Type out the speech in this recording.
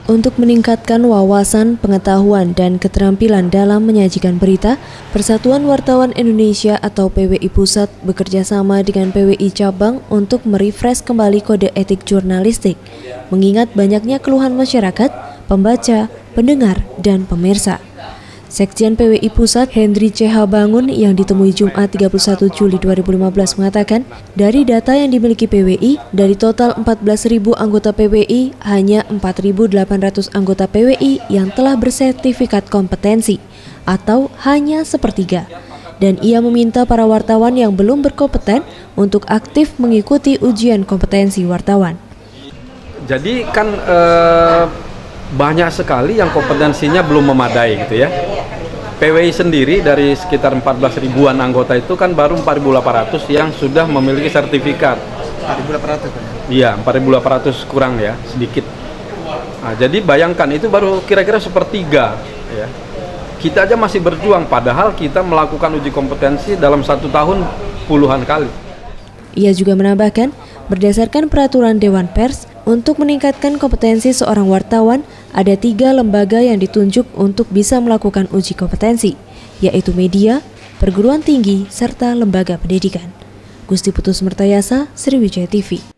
Untuk meningkatkan wawasan, pengetahuan, dan keterampilan dalam menyajikan berita, Persatuan Wartawan Indonesia atau PWI Pusat bekerja sama dengan PWI Cabang untuk merefresh kembali kode etik jurnalistik, mengingat banyaknya keluhan masyarakat, pembaca, pendengar, dan pemirsa. Sekjen PWI Pusat Hendri C.H. Bangun yang ditemui Jumat 31 Juli 2015 mengatakan, dari data yang dimiliki PWI, dari total 14.000 anggota PWI, hanya 4.800 anggota PWI yang telah bersertifikat kompetensi, atau hanya sepertiga. Dan ia meminta para wartawan yang belum berkompeten untuk aktif mengikuti ujian kompetensi wartawan. Jadi kan banyak sekali yang kompetensinya belum memadai gitu ya. PWI sendiri dari sekitar 14 ribuan anggota itu kan baru 4.800 yang sudah memiliki sertifikat. 4.800 kan? Iya, 4.800 kurang ya, sedikit. Nah, jadi bayangkan itu baru kira-kira sepertiga ya. Kita aja masih berjuang padahal kita melakukan uji kompetensi dalam 1 tahun puluhan kali. Ia juga menambahkan, berdasarkan peraturan Dewan Pers, untuk meningkatkan kompetensi seorang wartawan, ada 3 lembaga yang ditunjuk untuk bisa melakukan uji kompetensi, yaitu media, perguruan tinggi, serta lembaga pendidikan. Gusti Putus Mertayasa, Sriwijaya TV.